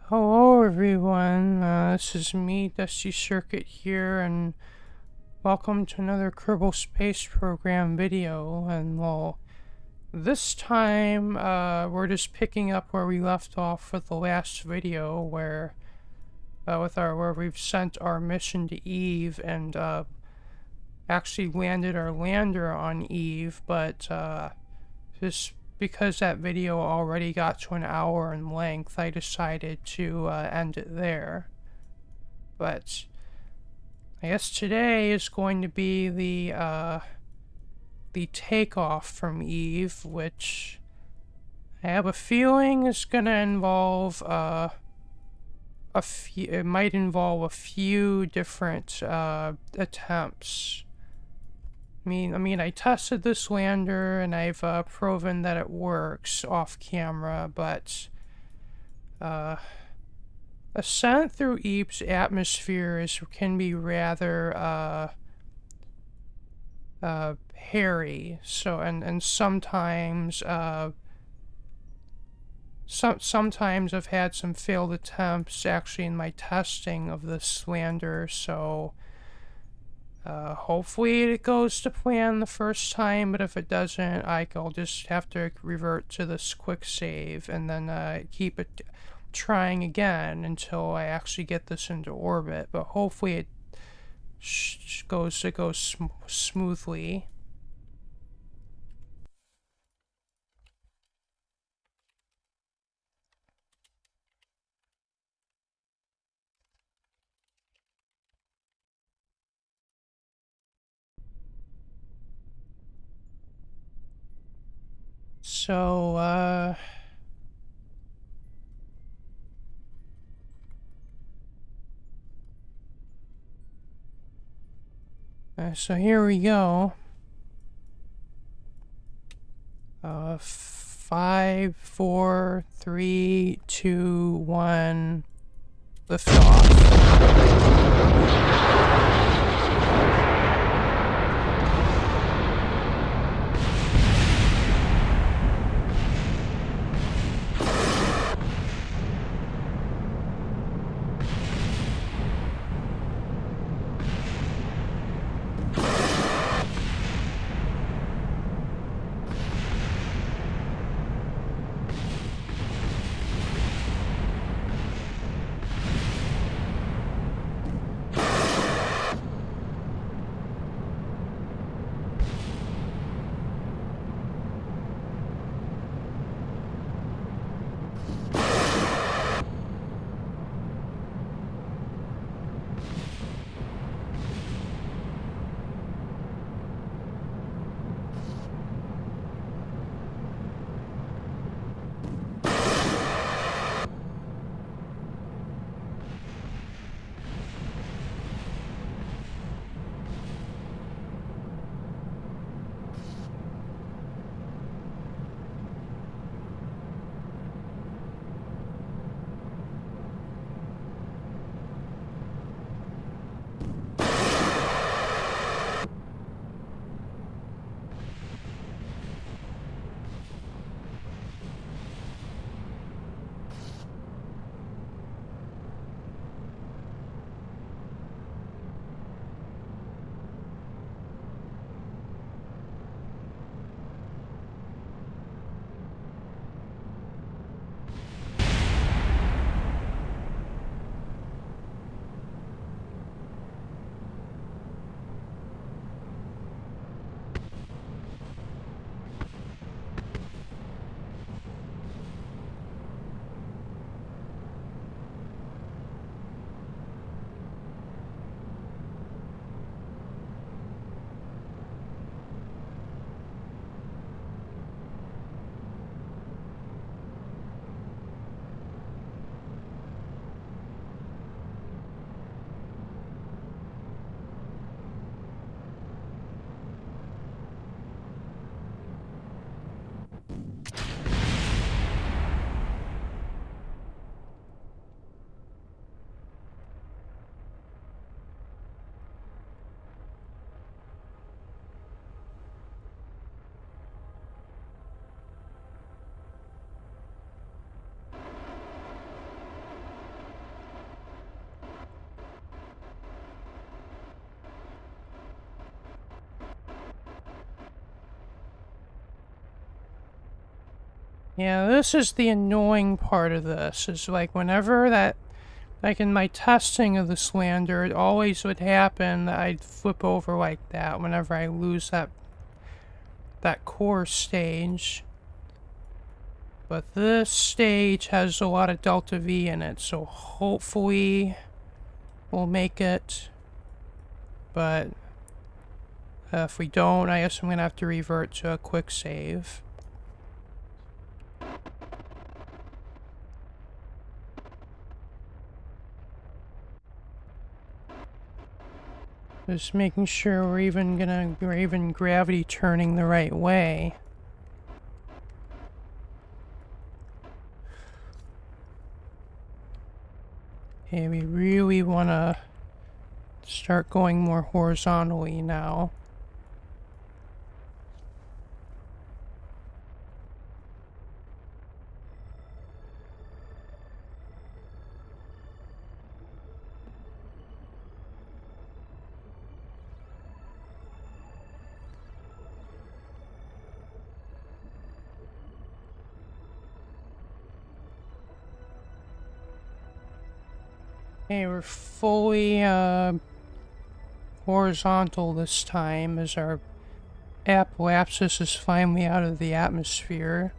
Hello everyone, this is me, Dusty Circuit here, and welcome to another Kerbal Space Program video. And well, this time, we're just picking up where we left off with the last video, where we've sent our mission to Eve and actually landed our lander on Eve, but just because that video already got to an hour in length, I decided to end it there. But I guess today is going to be the takeoff from Eve, which I have a feeling is going to involve it might involve a few different attempts. I mean, I tested this lander and I've proven that it works off camera, but ascent through Eve's atmosphere can be rather hairy. So and sometimes sometimes I've had some failed attempts actually in my testing of this lander. So hopefully it goes to plan the first time, but if it doesn't, I'll just have to revert to this quick save and then keep it trying again until I actually get this into orbit. But hopefully it goes smoothly. So, so here we go. 5, 4, 3, 2, 1, liftoff. Yeah, this is the annoying part of this, is like whenever that, like in my testing of this lander, it always would happen that I'd flip over like that whenever I lose that core stage. But this stage has a lot of Delta V in it, so hopefully we'll make it. But if we don't, I guess I'm gonna have to revert to a quick save. Just making sure we're even gravity turning the right way. Okay, we really wanna start going more horizontally now. Okay, we're fully horizontal this time as our apoapsis is finally out of the atmosphere.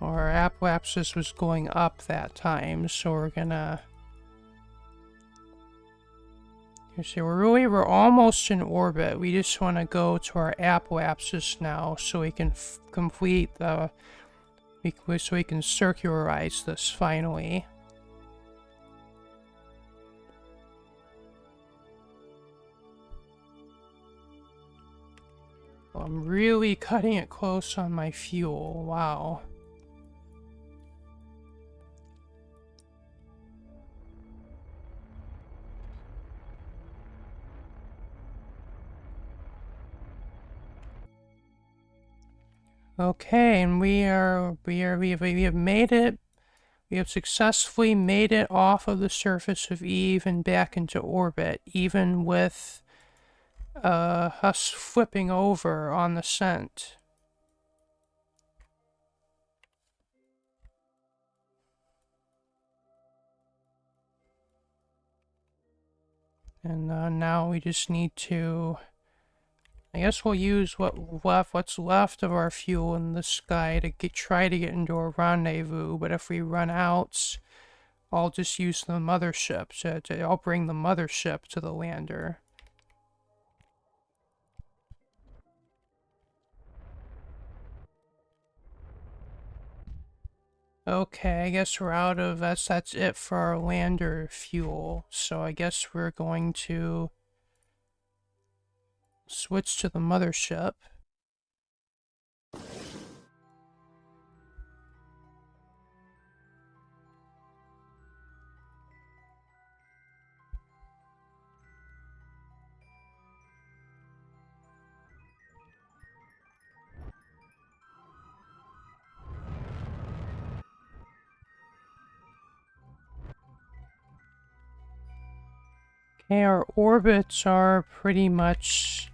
Our apoapsis was going up that time, so we're gonna... You see, we're almost in orbit. We just want to go to our apoapsis now so we can complete the... so we can circularize this finally. Well, I'm really cutting it close on my fuel. Wow. Okay, and we have made it. We have successfully made it off of the surface of Eve and back into orbit, even with us flipping over on the scent. And now we just need to... I guess we'll use what's left of our fuel in the sky to try to get into a rendezvous. But if we run out, I'll just use the mothership. I'll bring the mothership to the lander. Okay, I guess we're out of... That's it for our lander fuel. So I guess we're going to switch to the mothership. Okay, our orbits are pretty much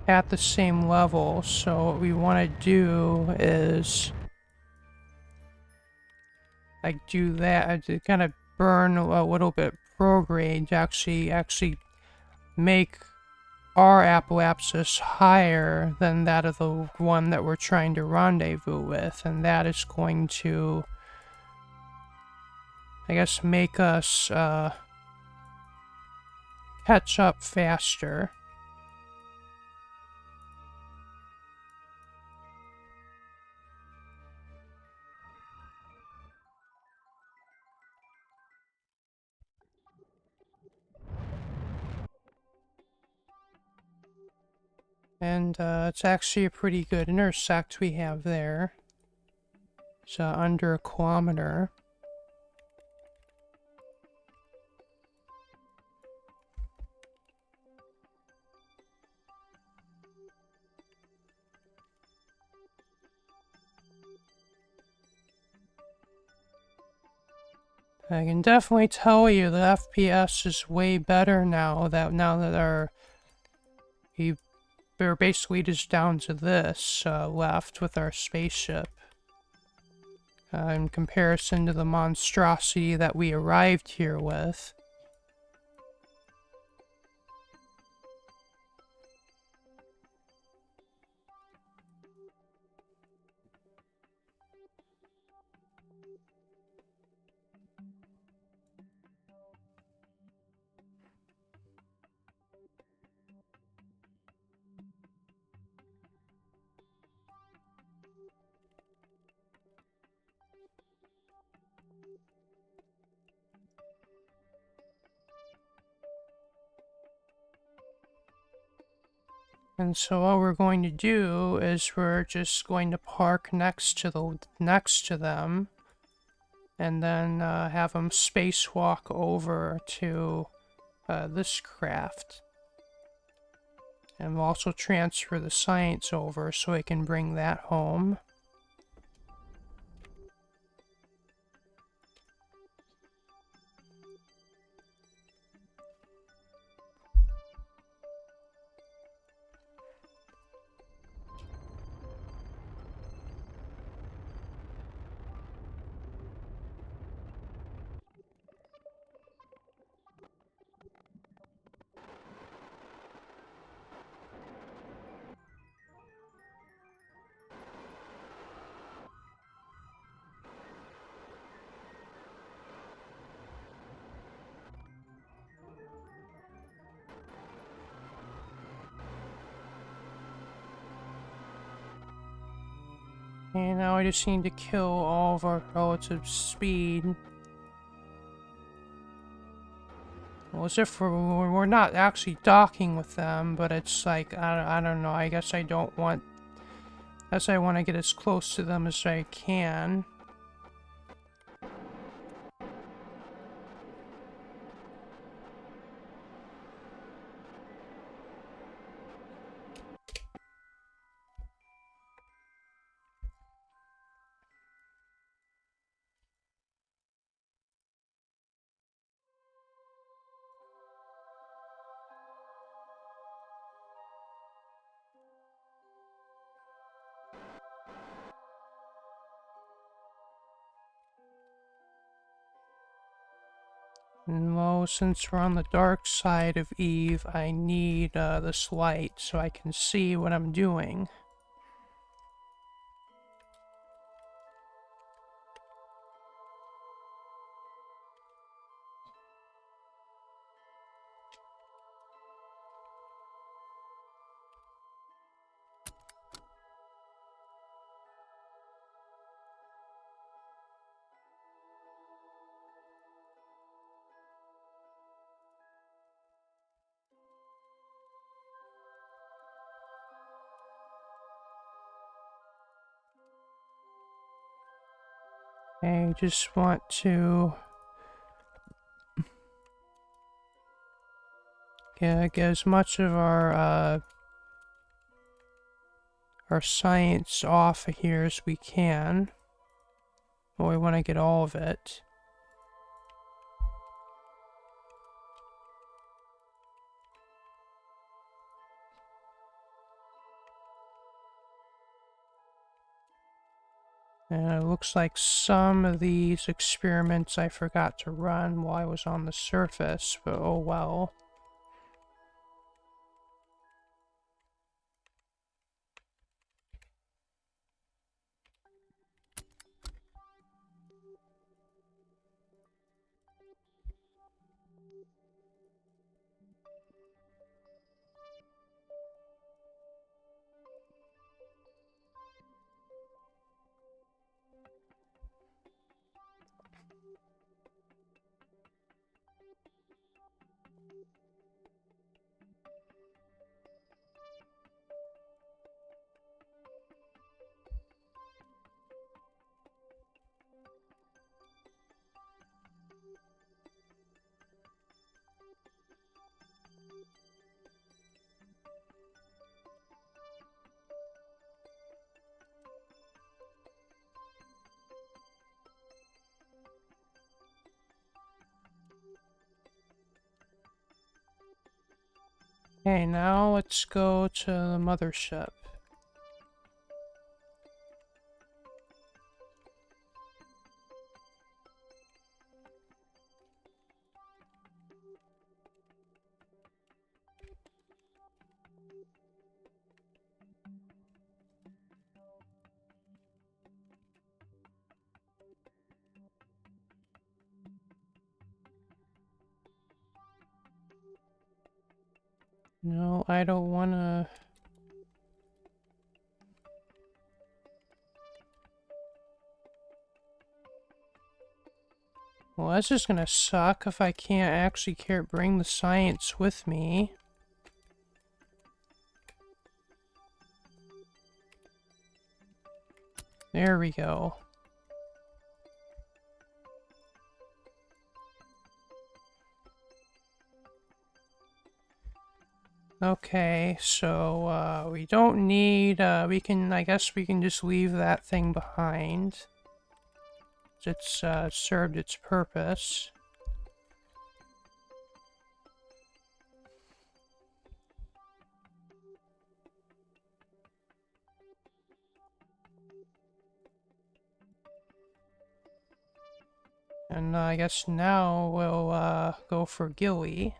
at the same level, so what we want to do is like do that to kind of burn a little bit prograde to actually make our apoapsis higher than that of the one that we're trying to rendezvous with, and that is going to, I guess, make us catch up faster. And it's actually a pretty good intersect we have there. It's under a kilometer. I can definitely tell you the FPS is way better now that our we're basically just down to this left with our spaceship. In comparison to the monstrosity that we arrived here with. And so what we're going to do is we're just going to park next to them, and then have them spacewalk over to this craft. And we'll also transfer the science over so we can bring that home. And now I just need to kill all of our relative speed. Well, as if we're not actually docking with them, but it's like, I don't know, I guess I don't want... I want to get as close to them as I can. And well, since we're on the dark side of Eve, I need this light so I can see what I'm doing. I just want to get as much of our science off of here as we can. Well, we want to get all of it. And it looks like some of these experiments I forgot to run while I was on the surface, but oh well. Okay, now let's go to the mothership. No, I don't wanna... Well, that's just gonna suck if I can't actually bring the science with me. There we go. Okay, so, we don't need, I guess we can just leave that thing behind. It's, served its purpose. And I guess now we'll, go for Gilly.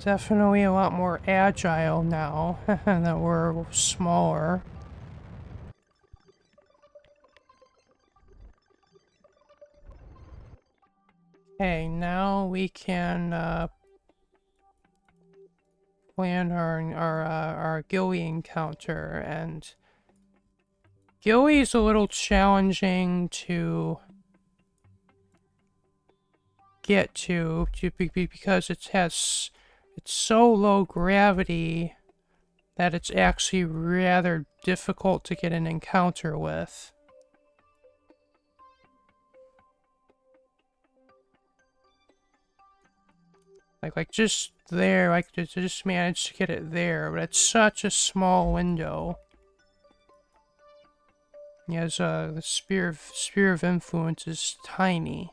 Definitely a lot more agile now that we're smaller. Okay, now we can plan our Gilly encounter, and Gilly's a little challenging to get to because it's so low gravity that it's actually rather difficult to get an encounter with. Like just there, just managed to get it there, but it's such a small window. Yes, the sphere of influence is tiny.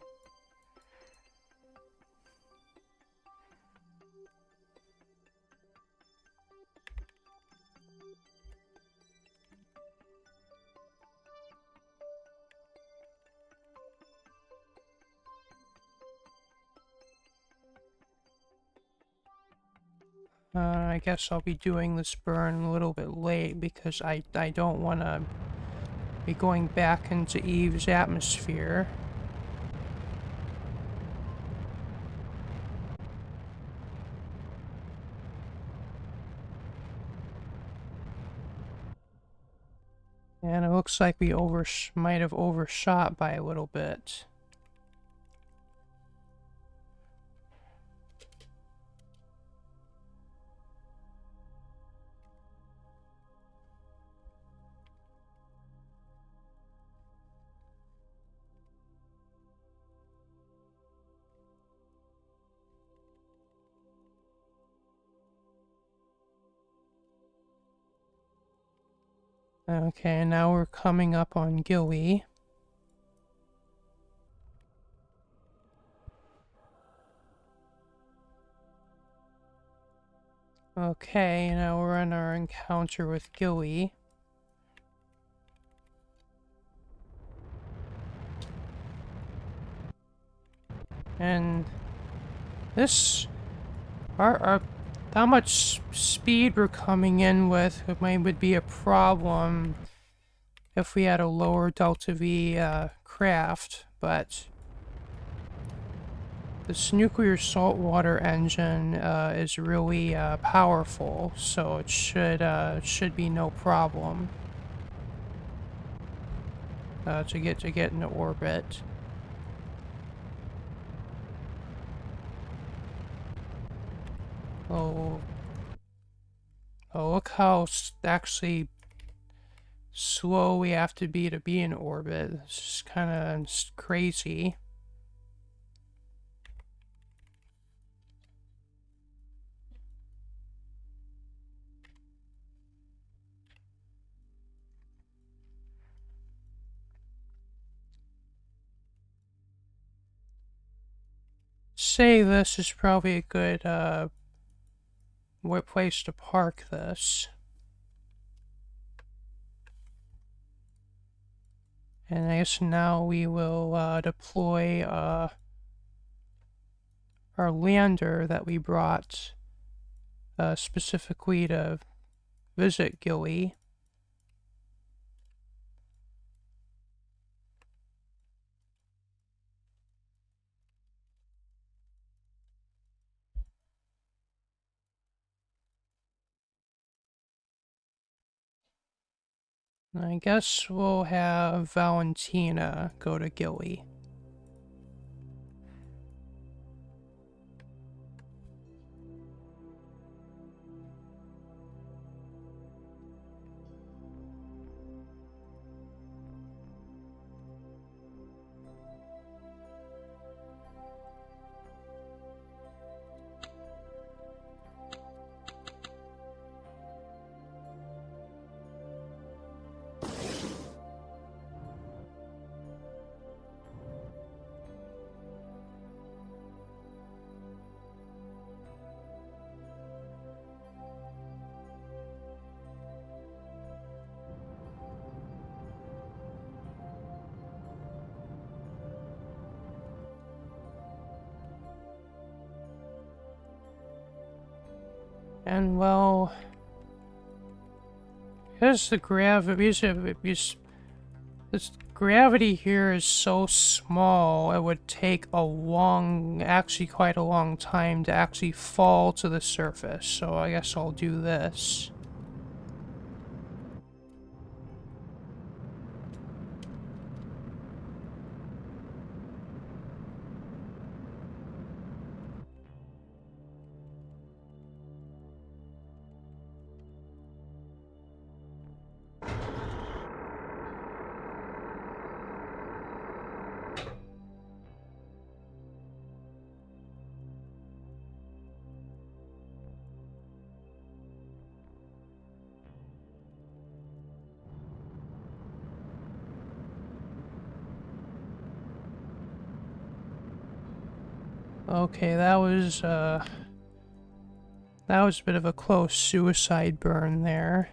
I guess I'll be doing this burn a little bit late because I don't want to be going back into Eve's atmosphere. And it looks like we might have overshot by a little bit. Okay, now we're coming up on Gilly. Okay, now we're on our encounter with Gilly. And this... how much speed we're coming in with would be a problem if we had a lower Delta V craft, but this nuclear saltwater engine is really powerful, so it should be no problem to get into orbit. Oh, look how actually slow we have to be in orbit. It's kind of crazy. say this is probably a good place to park this. And I guess now we will deploy our lander that we brought specifically to visit Gilly. I guess we'll have Valentina go to Gilly. And well, because the gravity, this gravity here is so small, it would take actually quite a long time to actually fall to the surface. So I guess I'll do this. Okay, that was a bit of a close suicide burn there.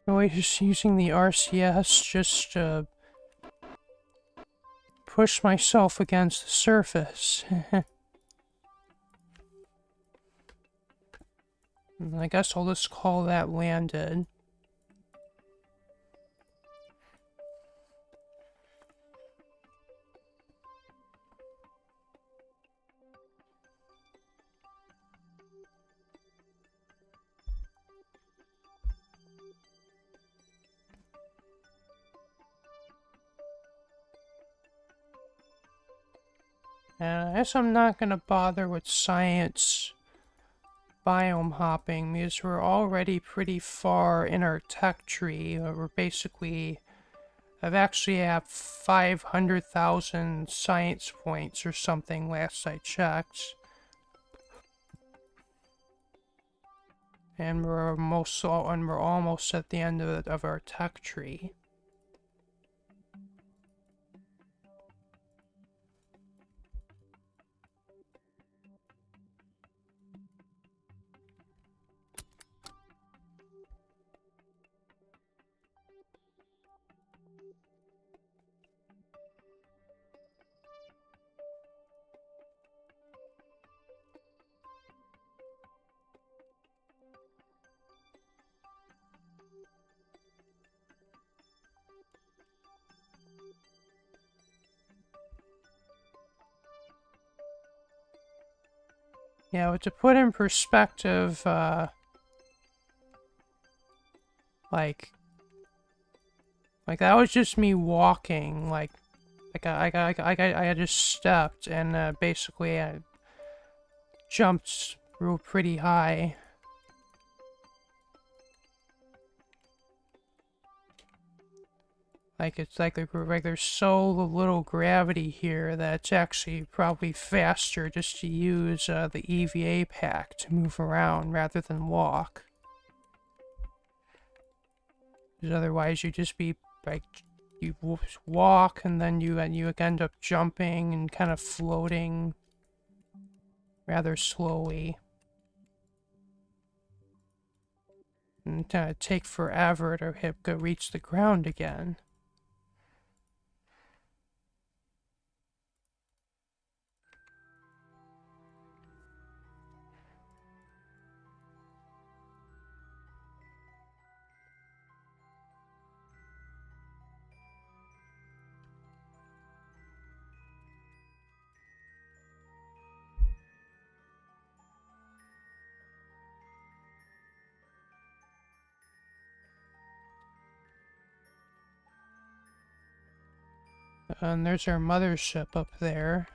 Really just using the RCS just to push myself against the surface. I guess I'll just call that landed. I guess I'm not gonna bother with science biome hopping because we're already pretty far in our tech tree. We're basically, I've actually have 500,000 science points or something last I checked. And we're almost at the end of our tech tree. Yeah, but to put in perspective, like that was just me walking, I just stepped and basically I jumped real pretty high. Like there's so little gravity here that it's actually probably faster just to use the EVA pack to move around rather than walk. Because otherwise you'd just be like, you walk and then you end up jumping and kind of floating rather slowly. And kind of take forever to reach the ground again. And there's our mothership up there.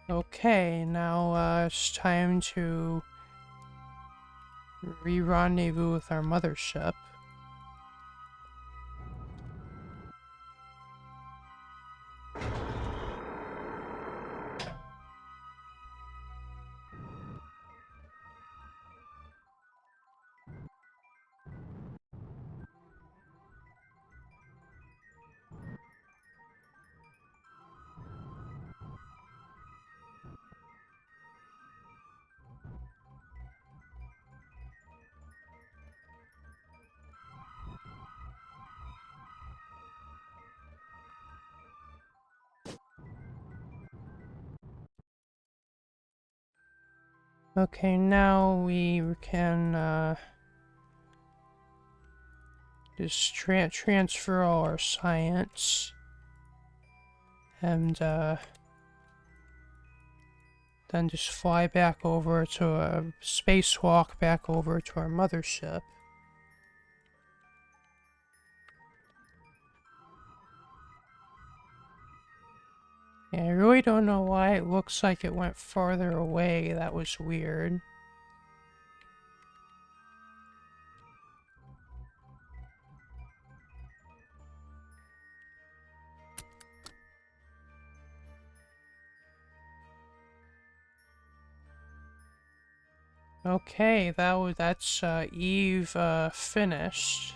Okay, now it's time to re-rendezvous with our mothership. Okay, now we can just transfer all our science and then just fly back over to a spacewalk back over to our mothership. Yeah, I really don't know why it looks like it went farther away. That was weird. Okay, that's Eve finished.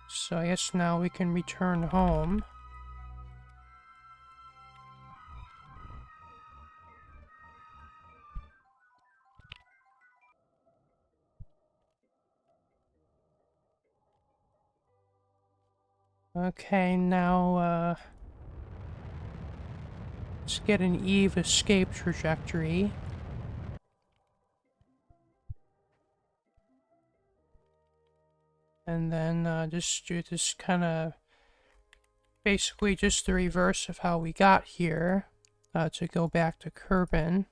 So I guess now we can return home. Okay, now let's get an Eve escape trajectory. And then just do this kind of basically just the reverse of how we got here to go back to Kerbin.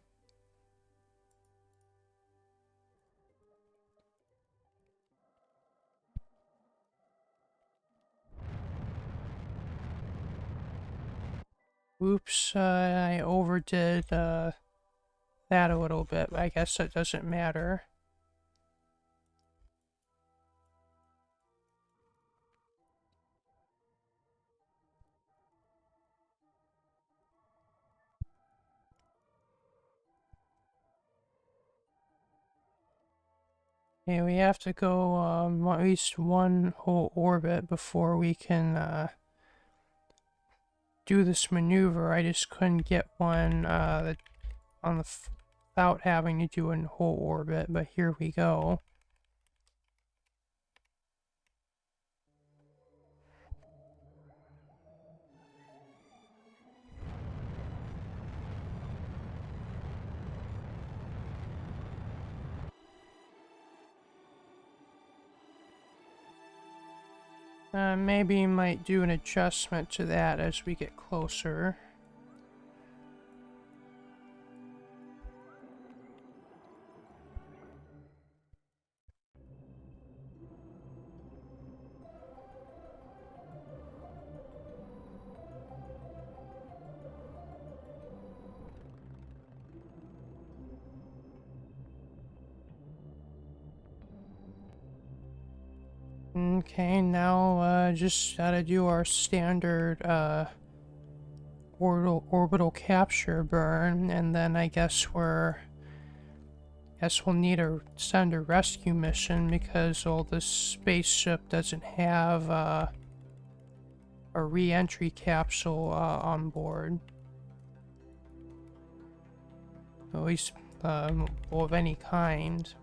Oops, I overdid that a little bit, but I guess that doesn't matter. Okay, we have to go at least one whole orbit before we can do this maneuver. I just couldn't get one without having to do a whole orbit, but here we go. Maybe might do an adjustment to that as we get closer. Okay, now just gotta do our standard orbital capture burn, and then I guess we'll need to send a rescue mission because this spaceship doesn't have a re-entry capsule on board. At least of any kind.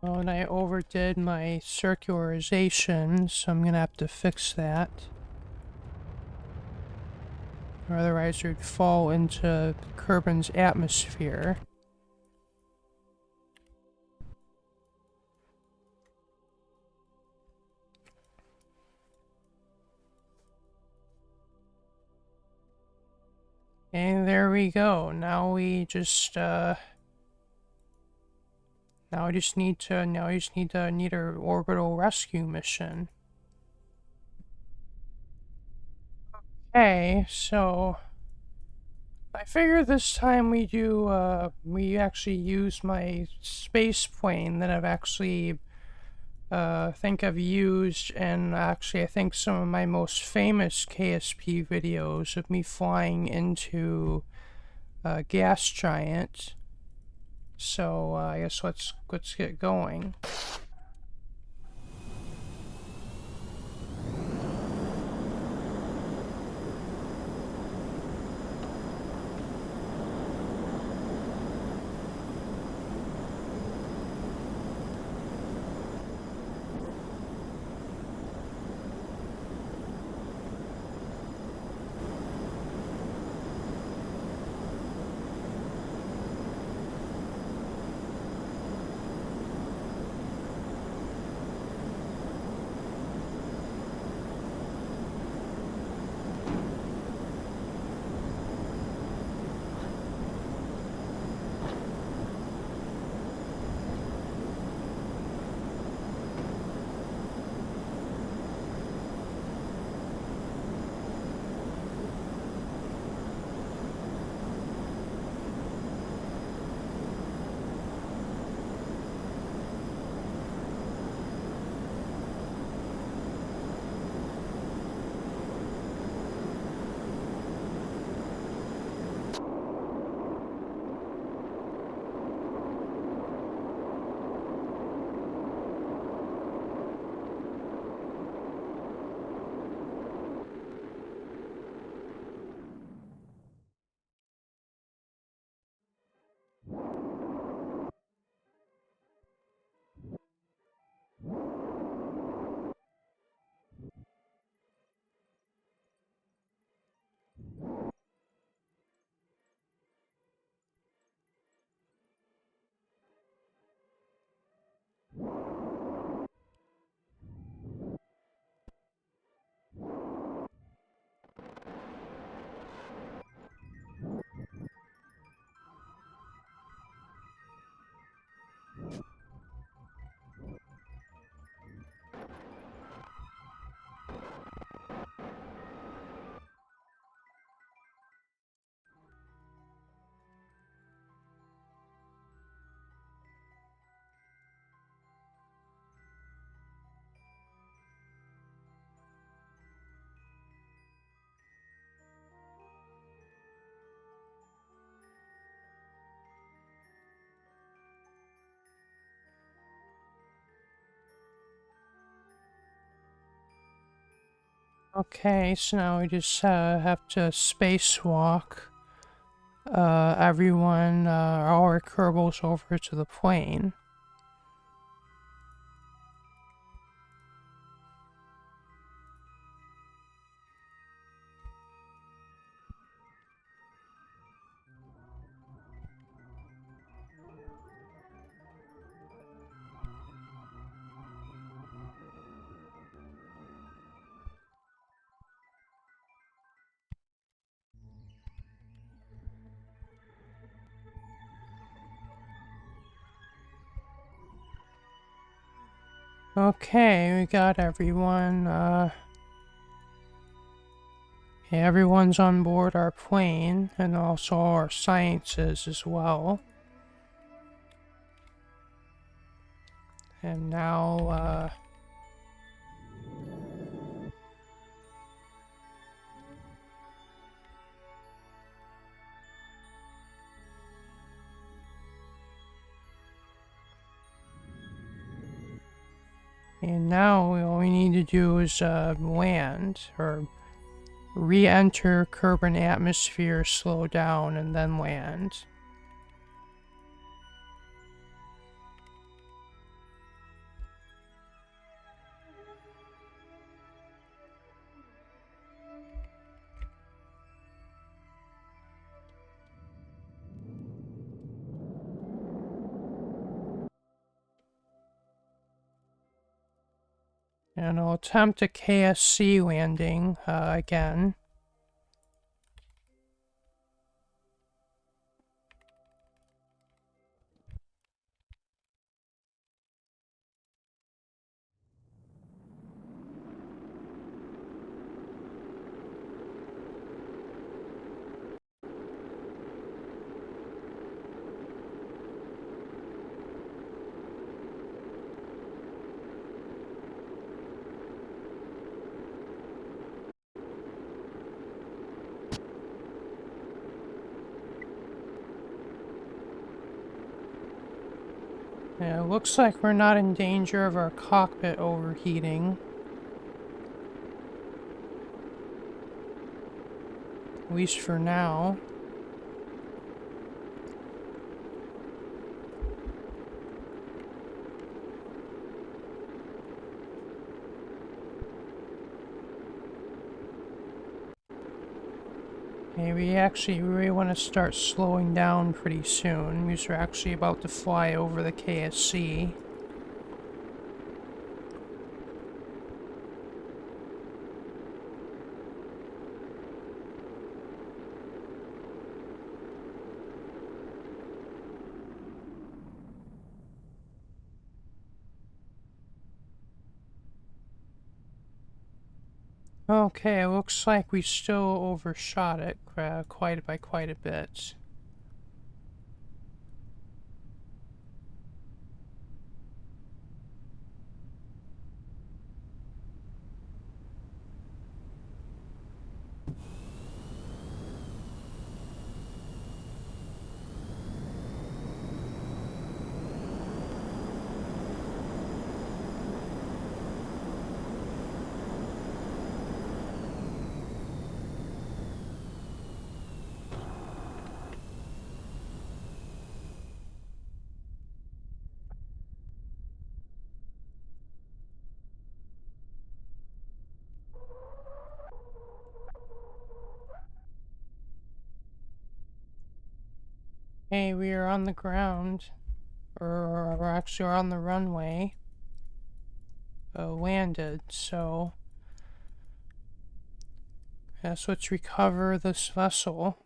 Oh, and I overdid my circularization, so I'm gonna have to fix that. Or otherwise it would fall into Kerbin's atmosphere. And there we go. Now we just need an orbital rescue mission. Okay, so I figure this time we actually use my space plane that I've actually think I've used, and actually I think some of my most famous KSP videos of me flying into a gas giant. So I guess let's get going. Okay, so now we just have to spacewalk everyone, all our Kerbals over to the plane. Okay, we got everyone. Yeah, everyone's on board our plane, and also our sciences as well. And now, all we need to do is land, or re-enter Kerbin atmosphere, slow down, and then land. And I'll attempt a KSC landing again. Yeah, it looks like we're not in danger of our cockpit overheating. At least for now. Okay, we actually really want to start slowing down pretty soon, because we're actually about to fly over the KSC. Okay, it looks like we still overshot it quite a bit. Hey, we are on the ground, or we're actually on the runway, landed, so let's recover this vessel.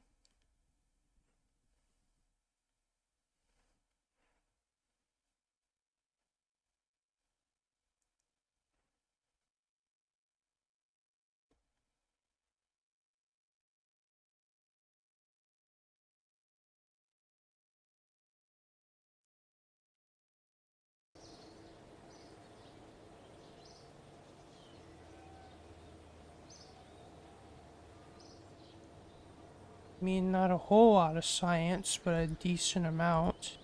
I mean, not a whole lot of science, but a decent amount.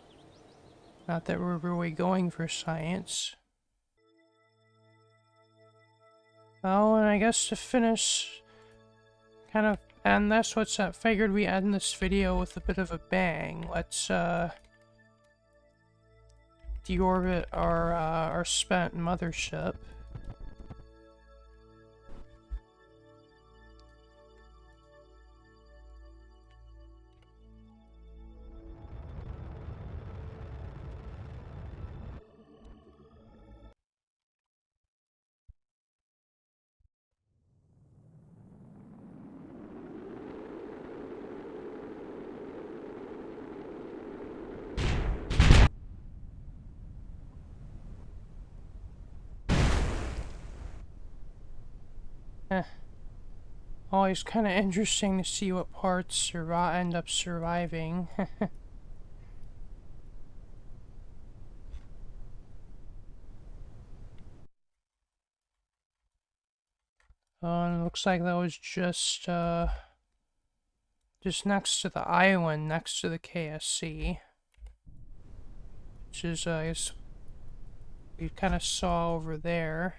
Not that we're really going for science. Oh, and I guess to finish, kind of, and that's what's up. Figured we end this video with a bit of a bang. Let's, deorbit our spent mothership. Always kind of interesting to see what parts end up surviving. And it looks like that was just next to the island, next to the KSC. Which is, I guess, we kind of saw over there.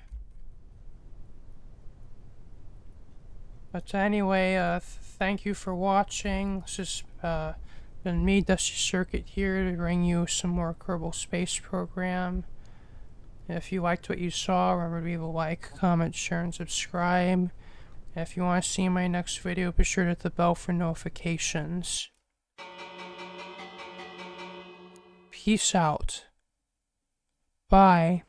But anyway, thank you for watching. This has been me, Dusty Circuit, here to bring you some more Kerbal Space Program. If you liked what you saw, remember to leave a like, comment, share, and subscribe. And if you want to see my next video, be sure to hit the bell for notifications. Peace out. Bye.